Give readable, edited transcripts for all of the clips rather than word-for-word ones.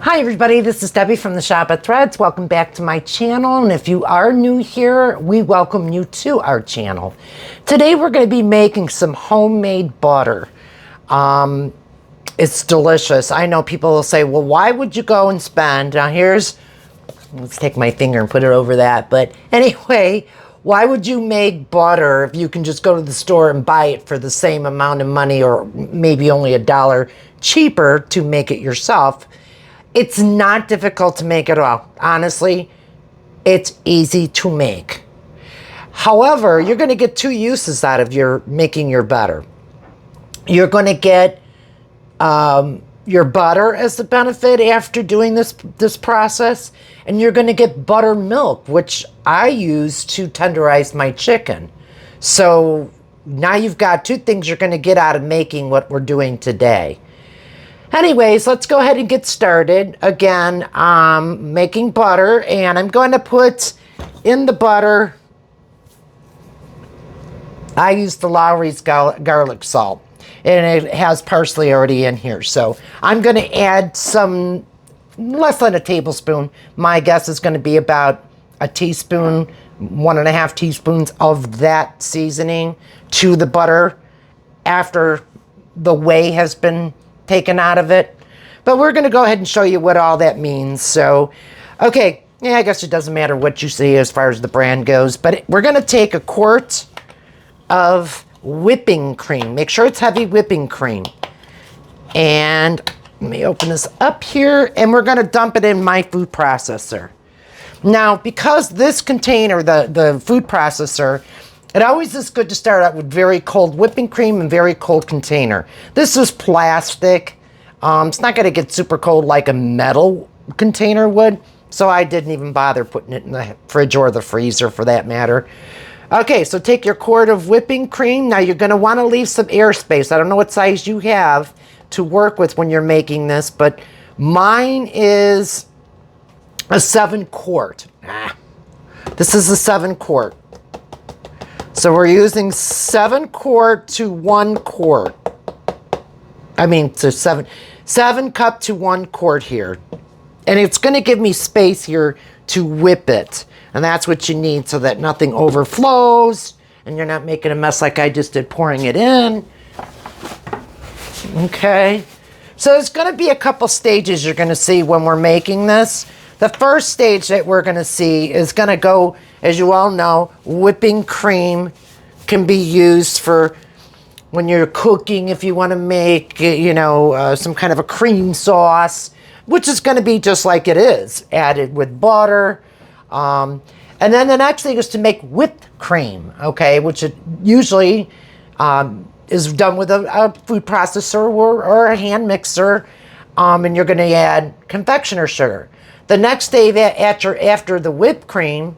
Hi everybody, this is Debbie from the Shop of Threads. Welcome back to my channel, and if you are new here, we welcome you to our channel. Today we're going to be making some homemade butter. It's delicious. I know people will say, well, why would you go and spend, now let's take my finger and put it over that, but anyway, why would you make butter if you can just go to the store and buy it for the same amount of money, or maybe only $1 cheaper to make it yourself? It's not difficult to make at all. Honestly, it's easy to make. However, you're going to get two uses out of making your butter. You're going to get your butter as the benefit after doing this process, and you're going to get buttermilk, which I use to tenderize my chicken. So now you've got two things you're going to get out of making what we're doing today. Anyways, let's go ahead and get started. Again, making butter, and I'm going to put in the butter, I use the Lowry's garlic salt, and it has parsley already in here. So I'm going to add some, less than a tablespoon. My guess is going to be about a teaspoon, 1.5 teaspoons of that seasoning to the butter after the whey has been taken out of it. But we're going to go ahead and show you what all that means. So, okay, yeah, I guess it doesn't matter what you see as far as the brand goes, but we're going to take a quart of whipping cream. Make sure it's heavy whipping cream. And let me open this up here, and we're going to dump it in my food processor. Now, because this container, the food processor, it always is good to start out with very cold whipping cream and very cold container. This is plastic. It's not going to get super cold like a metal container would, so I didn't even bother putting it in the fridge or the freezer for that matter. Okay, so take your quart of whipping cream. Now you're going to want to leave some airspace. I don't know what size you have to work with when you're making this, but mine is a 7 quart. This is a 7 quart. So we're using 7 quart to 1 quart. I mean, so 7 cup to 1 quart here. And it's going to give me space here to whip it. And that's what you need so that nothing overflows and you're not making a mess like I just did pouring it in. Okay. So there's going to be a couple stages you're going to see when we're making this. The first stage that we're going to see is going to go, as you all know, whipping cream can be used for when you're cooking, if you want to make, some kind of a cream sauce, which is going to be just like it is, added with butter. And then the next thing is to make whipped cream, okay, which it usually is done with a food processor or a hand mixer, and you're going to add confectioner sugar. The next day after the whipped cream,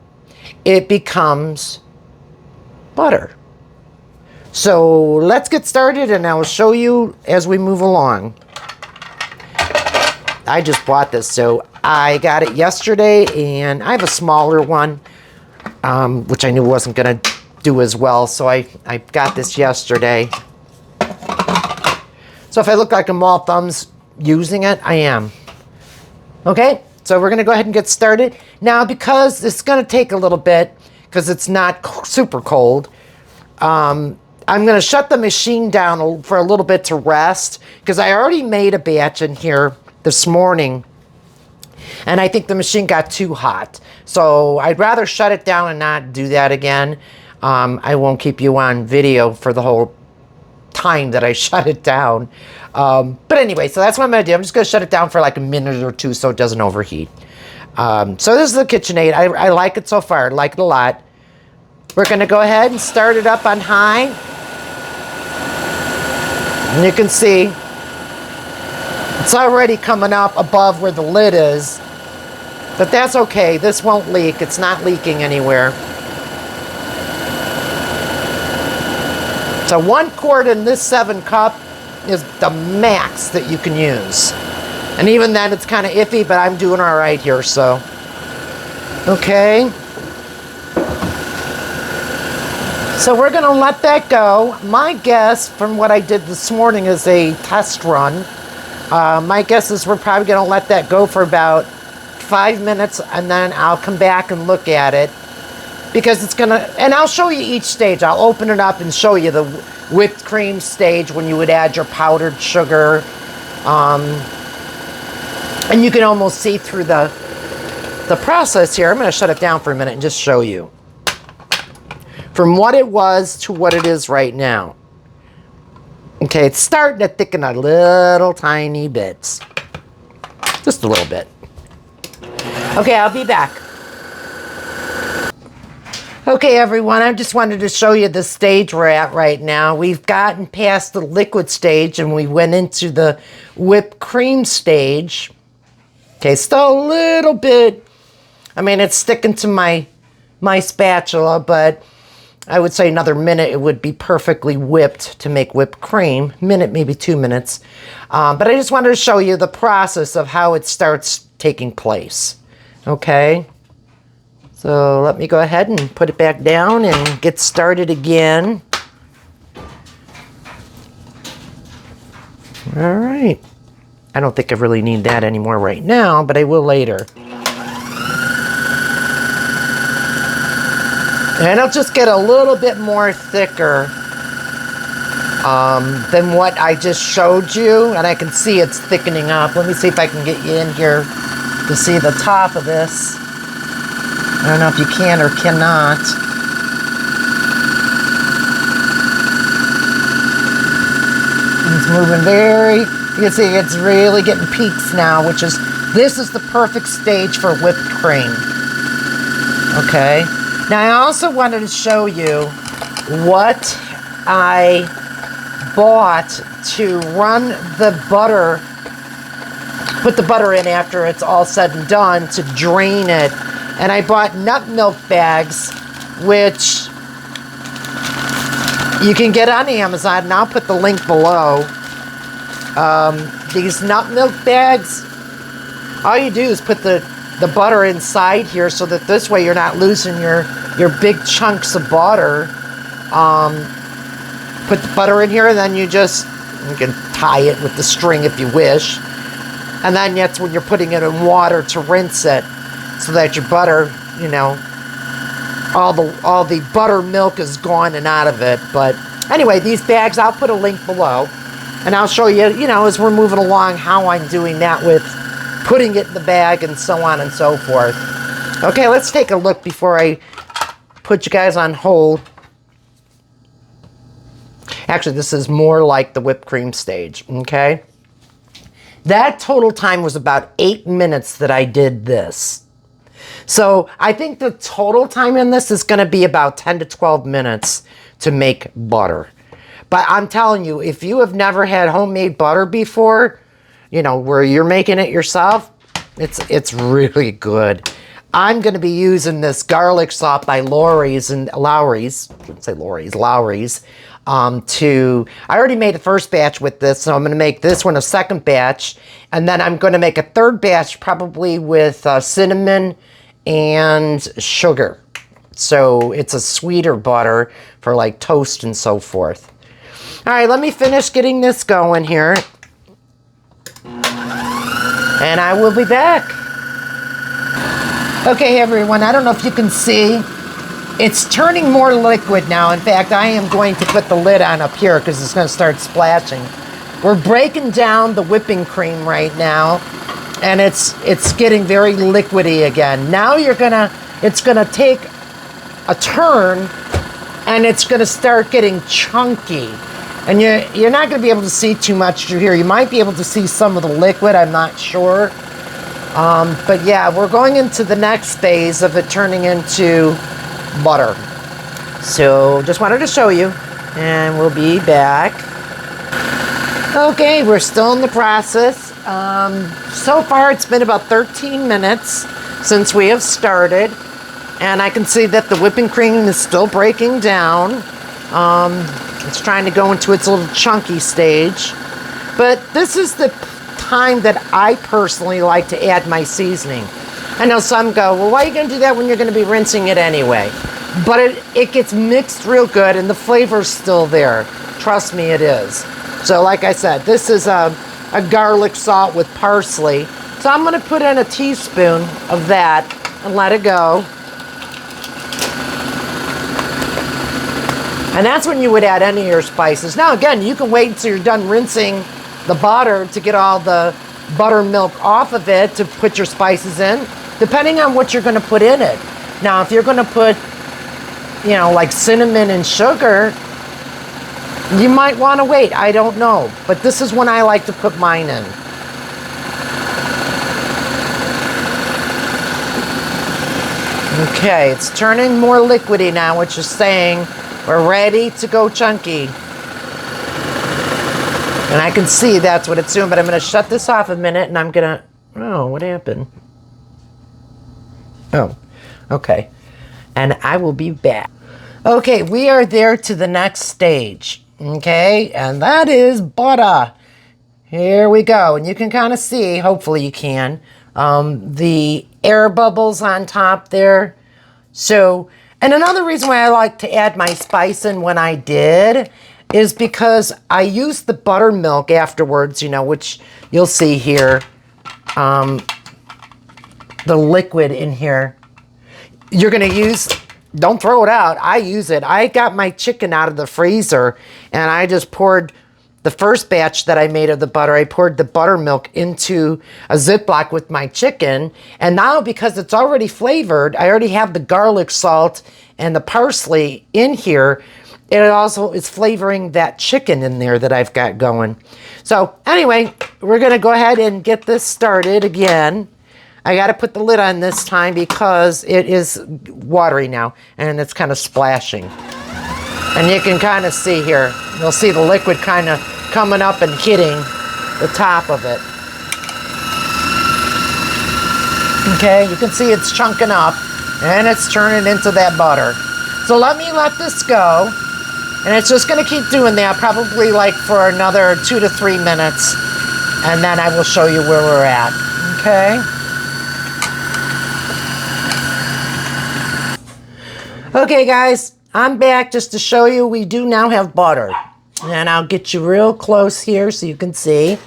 it becomes butter. So let's get started, and I'll show you as we move along. I just bought this, so I got it yesterday, and I have a smaller one, which I knew wasn't going to do as well, so I got this yesterday. So if I look like I'm all thumbs using it, I am. Okay? So we're going to go ahead and get started. Now, because it's going to take a little bit, because it's not super cold, I'm going to shut the machine down for a little bit to rest, because I already made a batch in here this morning, and I think the machine got too hot. So I'd rather shut it down and not do that again. I won't keep you on video for the whole time that I shut it down. But anyway, so that's what I'm going to do. I'm just going to shut it down for like a minute or two so it doesn't overheat. So this is the KitchenAid. I like it so far. I like it a lot. We're going to go ahead and start it up on high. And you can see it's already coming up above where the lid is. But that's okay. This won't leak. It's not leaking anywhere. So 1 quart in this 7 cup is the max that you can use. And even then it's kind of iffy, but I'm doing all right here, so. Okay. So we're going to let that go. My guess from what I did this morning is a test run. My guess is we're probably going to let that go for about 5 minutes, and then I'll come back and look at it, because it's going to, and I'll show you each stage. I'll open it up and show you the whipped cream stage when you would add your powdered sugar. And you can almost see through the process here. I'm going to shut it down for a minute and just show you. From what it was to what it is right now. Okay, it's starting to thicken a little tiny bit. Just a little bit. Okay, I'll be back. Okay, everyone, I just wanted to show you the stage we're at right now. We've gotten past the liquid stage and we went into the whipped cream stage. Okay, still a little bit, I mean, it's sticking to my spatula, but I would say another minute it would be perfectly whipped to make whipped cream. Minute, maybe 2 minutes. But I just wanted to show you the process of how it starts taking place. Okay, so let me go ahead and put it back down and get started again. All right. I don't think I really need that anymore right now, but I will later. And it'll just get a little bit more thicker than what I just showed you. And I can see it's thickening up. Let me see if I can get you in here to see the top of this. I don't know if you can or cannot. It's moving very, you can see it's really getting peaks now, which is, this is the perfect stage for whipped cream. Okay. Now I also wanted to show you what I bought to run the butter, put the butter in after it's all said and done to drain it. And I bought nut milk bags, which you can get on Amazon, and I'll put the link below. These nut milk bags, all you do is put the butter inside here so that this way you're not losing your big chunks of butter. Put the butter in here, and then you can tie it with the string if you wish. And then that's when you're putting it in water to rinse it so that your butter, you know, all the buttermilk is gone and out of it. But anyway, these bags, I'll put a link below. And I'll show you, you know, as we're moving along, how I'm doing that with putting it in the bag and so on and so forth. Okay, let's take a look before I put you guys on hold. Actually, this is more like the whipped cream stage, okay? That total time was about 8 minutes that I did this. So I think the total time in this is going to be about 10 to 12 minutes to make butter. But I'm telling you, if you have never had homemade butter before, you know, where you're making it yourself, it's really good. I'm going to be using this garlic salt by Lawry's. I shouldn't say Lawry's. I already made the first batch with this, so I'm going to make this one a second batch. And then I'm going to make a third batch probably with cinnamon and sugar. So it's a sweeter butter for like toast and so forth. All right, let me finish getting this going here. And I will be back. Okay, everyone, I don't know if you can see. It's turning more liquid now. In fact, I am going to put the lid on up here because it's going to start splashing. We're breaking down the whipping cream right now, and it's getting very liquidy again. Now it's gonna take a turn, and it's gonna start getting chunky. And you're not gonna be able to see too much through here. You might be able to see some of the liquid, I'm not sure. But yeah, we're going into the next phase of it turning into butter. So just wanted to show you, and we'll be back. Okay, we're still in the process. So far it's been about 13 minutes since we have started, and I can see that the whipping cream is still breaking down. It's trying to go into its little chunky stage, but this is the time that I personally like to add my seasoning. I know some go, well, why are you going to do that when you're going to be rinsing it anyway? But it gets mixed real good, and the flavor's still there. Trust me, it is. So like I said, this is a garlic salt with parsley. So I'm gonna put in a teaspoon of that and let it go. And that's when you would add any of your spices. Now again, you can wait until you're done rinsing the butter to get all the buttermilk off of it to put your spices in, depending on what you're gonna put in it. Now, if you're gonna put, you know, like cinnamon and sugar, you might wanna wait, I don't know. But this is when I like to put mine in. Okay, it's turning more liquidy now, which is saying we're ready to go chunky. And I can see that's what it's doing, but I'm gonna shut this off a minute and I'm gonna, oh, what happened? Oh, okay. And I will be back. Okay, we are there to the next stage, okay? And that is butter. Here we go. And you can kind of see, hopefully you can, the air bubbles on top there. So, and another reason why I like to add my spice in when I did is because I used the buttermilk afterwards, you know, which you'll see here, the liquid in here. You're gonna use, don't throw it out, I use it. I got my chicken out of the freezer and I just poured the first batch that I made of the butter, I poured the buttermilk into a Ziploc with my chicken. And now because it's already flavored, I already have the garlic salt and the parsley in here. It also is flavoring that chicken in there that I've got going. So anyway, we're gonna go ahead and get this started again. I gotta put the lid on this time because it is watery now and it's kind of splashing. And you can kind of see here, you'll see the liquid kind of coming up and hitting the top of it. Okay, you can see it's chunking up and it's turning into that butter. So let this go. And it's just gonna keep doing that, probably like for another 2 to 3 minutes. And then I will show you where we're at, okay? Okay guys, I'm back just to show you we do now have butter. And I'll get you real close here so you can see.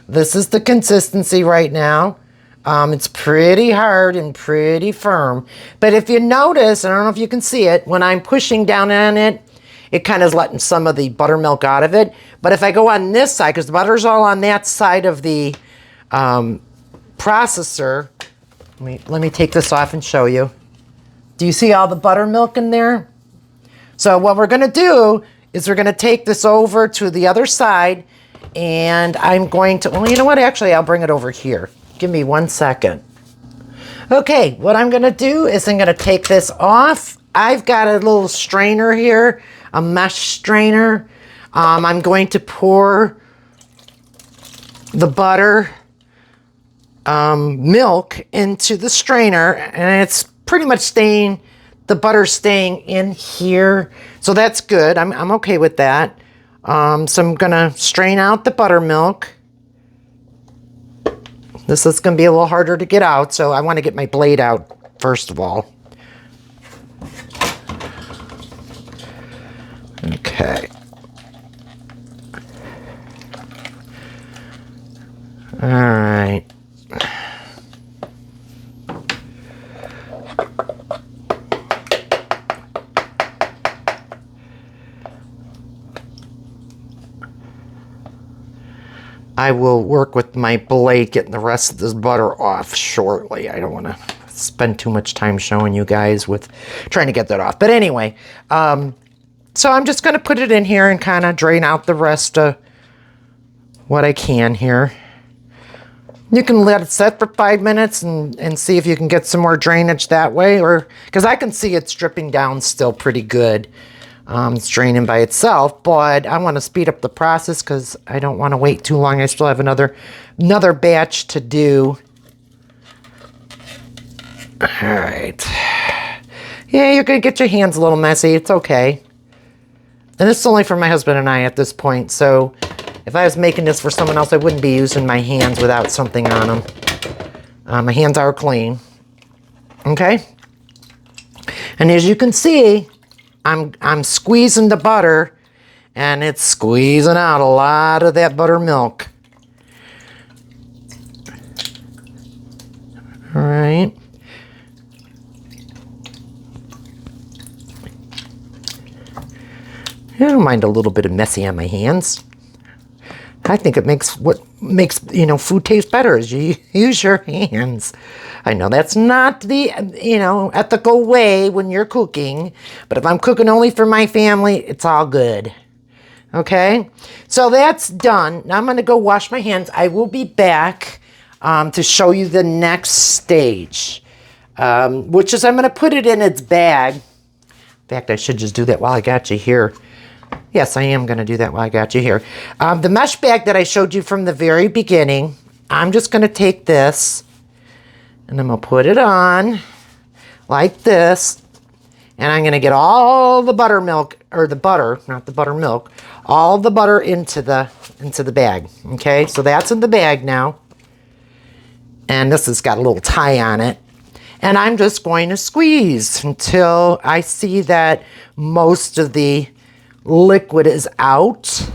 This is the consistency right now. It's pretty hard and pretty firm. But if you notice, I don't know if you can see it, when I'm pushing down on it, it kind of is letting some of the buttermilk out of it. But if I go on this side, because the butter's all on that side of the processor, let me take this off and show you. Do you see all the buttermilk in there? So what we're gonna do is we're gonna take this over to the other side and I'm going to, well, you know what, actually I'll bring it over here. Give me 1 second. Okay, what I'm gonna do is I'm gonna take this off. I've got a little strainer here, a mesh strainer. I'm going to pour the butter milk into the strainer and it's pretty much staying, the butter's staying in here. So that's good, I'm okay with that. So I'm gonna strain out the buttermilk. This is gonna be a little harder to get out, so I wanna get my blade out first of all. Okay. All right. I will work with my blade getting the rest of this butter off shortly. I don't want to spend too much time showing you guys with trying to get that off. But anyway, so I'm just going to put it in here and kind of drain out the rest of what I can here. You can let it set for 5 minutes and see if you can get some more drainage that way, or because I can see it's dripping down still pretty good. It's draining by itself, but I want to speed up the process because I don't want to wait too long. I still have another batch to do. All right. Yeah, you're going to get your hands a little messy. It's okay. And this is only for my husband and I at this point, so if I was making this for someone else, I wouldn't be using my hands without something on them. My hands are clean. Okay? And as you can see, I'm squeezing the butter, and it's squeezing out a lot of that buttermilk. right. I don't mind a little bit of messy on my hands. I think it makes what makes, you know, food taste better is you use your hands. I know that's not the, you know, ethical way when you're cooking, but if I'm cooking only for my family, it's all good. Okay, so that's done. Now I'm going to go wash my hands. I will be back to show you the next stage, which is I'm going to put it in its bag. In fact, I should just do that while I got you here. Yes, I am going to do that while I got you here. The mesh bag that I showed you from the very beginning, I'm just going to take this and I'm going to put it on like this. And I'm going to get all the buttermilk, or the butter, not the buttermilk, all the butter into the bag. Okay, so that's in the bag now. And this has got a little tie on it. And I'm just going to squeeze until I see that most of the liquid is out.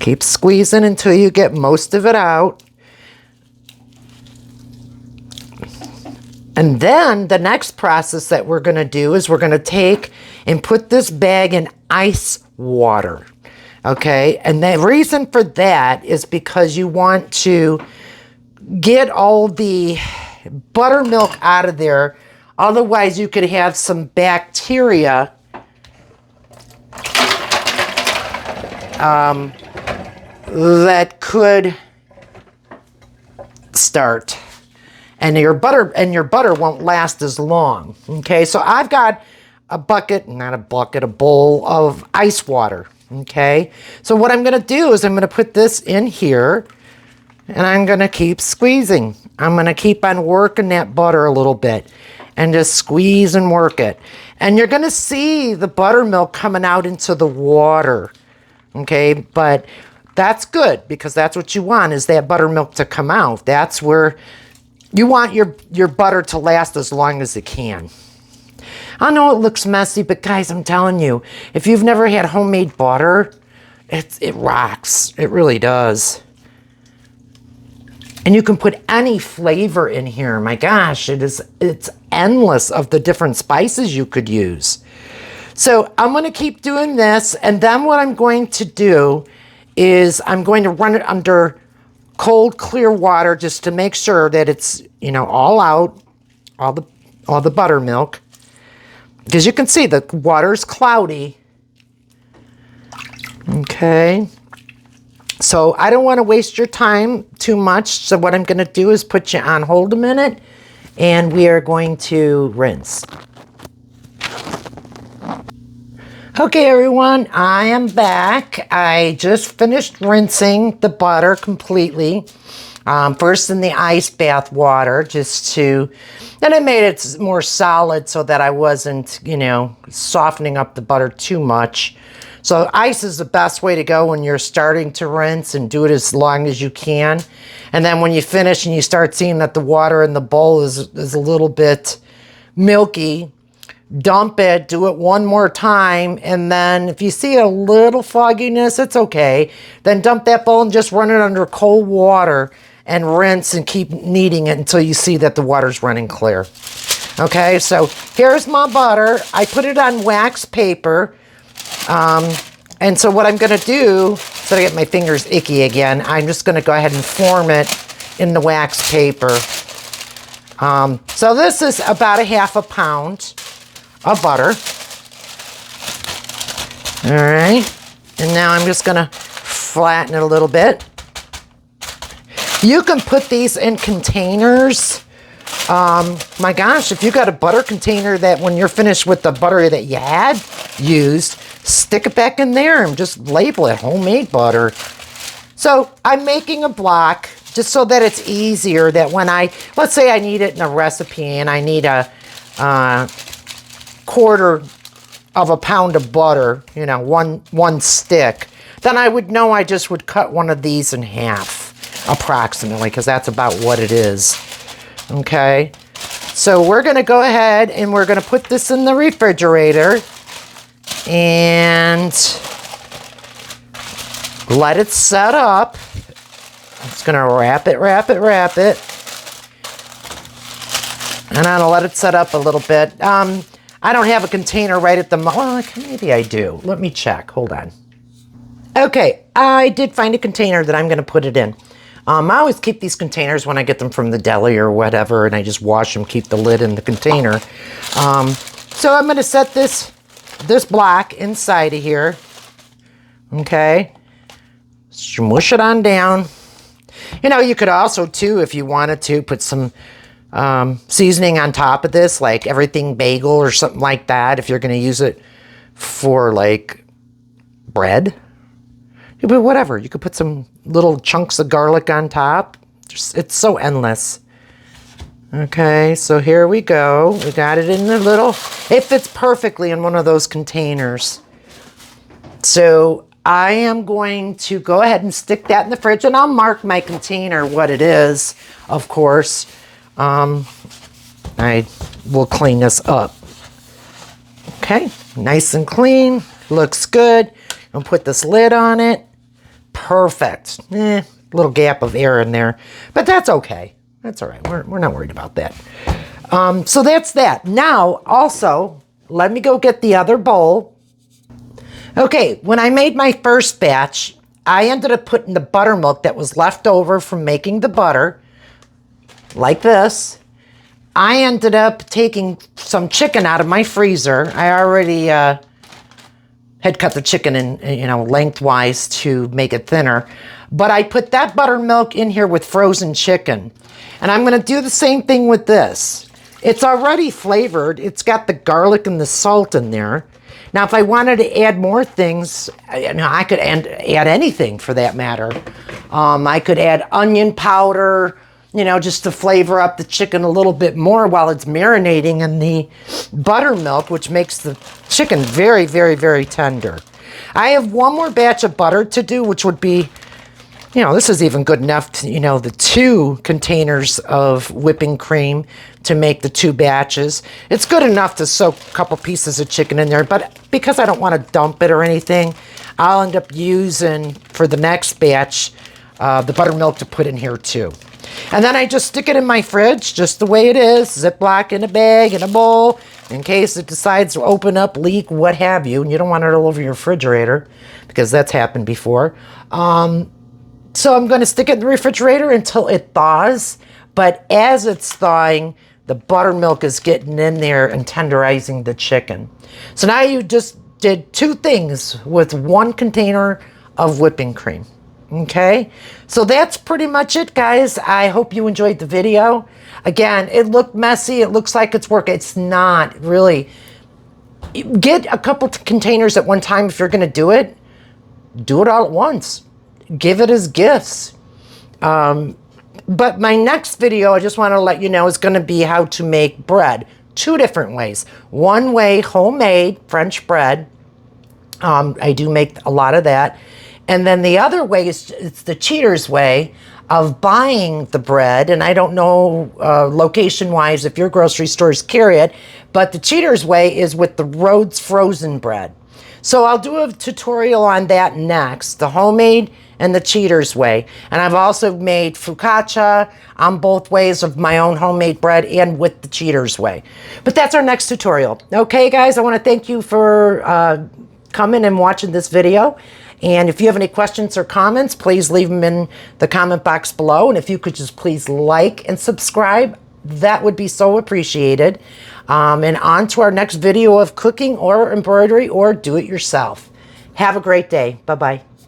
Keep squeezing until you get most of it out. And then the next process that we're going to do is we're going to take and put this bag in ice water. Okay, and the reason for that is because you want to get all the buttermilk out of there. Otherwise, you could have some bacteria that could start. And your butter won't last as long. Okay, so I've got a bucket, not a bucket, a bowl of ice water. Okay, so what I'm gonna do is I'm gonna put this in here and I'm gonna keep squeezing. I'm gonna keep on working that butter a little bit and just squeeze and work it. And you're gonna see the buttermilk coming out into the water. Okay, but that's good because that's what you want, is that buttermilk to come out. That's where you want your butter to last as long as it can. I know it looks messy, but guys, I'm telling you, if you've never had homemade butter, it rocks. It really does. And you can put any flavor in here. My gosh, it's endless of the different spices you could use. So I'm going to keep doing this, and then what I'm going to do is I'm going to run it under cold, clear water just to make sure that it's, you know, all out, all the buttermilk. Because you can see the water's cloudy. Okay. So I don't want to waste your time too much. So what I'm going to do is put you on hold a minute, and we are going to rinse. Okay, everyone, I am back. I just finished rinsing the butter completely. First in the ice bath water, and I made it more solid so that I wasn't, you know, softening up the butter too much. So ice is the best way to go when you're starting to rinse, and do it as long as you can. And then when you finish and you start seeing that the water in the bowl is a little bit milky, dump it, do it one more time, and then if you see a little fogginess, it's okay. Then dump that bowl and just run it under cold water and rinse and keep kneading it until you see that the water's running clear. Okay, so here's my butter. I put it on wax paper. And so what I'm gonna do, so I get my fingers icky again, I'm just gonna go ahead and form it in the wax paper. So this is about a ½ pound of butter. All right, and now I'm just gonna flatten it a little bit. You can put these in containers. My gosh, if you got a butter container that when you're finished with the butter that you had used, stick it back in there and just label it homemade butter. So I'm making a block just so that it's easier, that when let's say I need it in a recipe and I need a quarter of a pound of butter, you know, one stick, then I would know I just would cut one of these in half approximately, because that's about what it is. Okay, so we're gonna go ahead and we're gonna put this in the refrigerator and let it set up Just gonna wrap it. And I'm gonna let it set up a little bit. I don't have a container right at the moment. Well, maybe I do. Let me check. Hold on. Okay, I did find a container that I'm gonna put it in. I always keep these containers when I get them from the deli or whatever, and I just wash them, keep the lid in the container. So I'm gonna set this block inside of here. Okay, smush it on down. You know, you could also too, if you wanted to, put some seasoning on top of this, like everything bagel or something like that, if you're gonna use it for like bread. But whatever, you could put some little chunks of garlic on top. It's so endless. Okay, so here we go. We got it in the little, it fits perfectly in one of those containers. So I am going to go ahead and stick that in the fridge, and I'll mark my container what it is, of course. I will clean this up. Okay, nice and clean, looks good. I'll put this lid on it. Perfect. Little gap of air in there, but that's okay. That's all right. We're not worried about that. So that's that. Now, also, let me go get the other bowl. Okay, when I made my first batch, I ended up putting the buttermilk that was left over from making the butter, like this. I ended up taking some chicken out of my freezer. I already had cut the chicken in, you know, lengthwise to make it thinner. But I put that buttermilk in here with frozen chicken. And I'm gonna do the same thing with this. It's already flavored. It's got the garlic and the salt in there. Now, if I wanted to add more things, you know, I could add anything for that matter. I could add onion powder, you know, just to flavor up the chicken a little bit more while it's marinating in the buttermilk, which makes the chicken very, very, very tender. I have one more batch of butter to do, which would be, you know, this is even good enough to, you know, the 2 containers of whipping cream to make the 2 batches. It's good enough to soak a couple pieces of chicken in there, but because I don't want to dump it or anything, I'll end up using, for the next batch, the buttermilk to put in here too. And then I just stick it in my fridge, just the way it is, Ziploc in a bag, in a bowl, in case it decides to open up, leak, what have you, and you don't want it all over your refrigerator, because that's happened before. So I'm going to stick it in the refrigerator until it thaws, but as it's thawing, the buttermilk is getting in there and tenderizing the chicken. So now you just did 2 things with 1 container of whipping cream. Okay, so that's pretty much it, guys. I hope you enjoyed the video. Again, it looked messy. It looks like it's work. It's not really. Get a couple containers at one time if you're going to do it. Do it all at once. Give it as gifts. But my next video, I just want to let you know, is going to be how to make bread 2 different ways. One way, homemade French bread. I do make a lot of that. And then the other way is it's the cheater's way of buying the bread. And I don't know location-wise if your grocery stores carry it, but the cheater's way is with the Rhodes frozen bread. So I'll do a tutorial on that next, the homemade and the cheater's way. And I've also made focaccia on both ways of my own homemade bread and with the cheater's way. But that's our next tutorial. Okay, guys, I want to thank you for coming and watching this video. And if you have any questions or comments, please leave them in the comment box below. And if you could just please like and subscribe, that would be so appreciated. And on to our next video of cooking or embroidery or do it yourself. Have a great day. Bye-bye.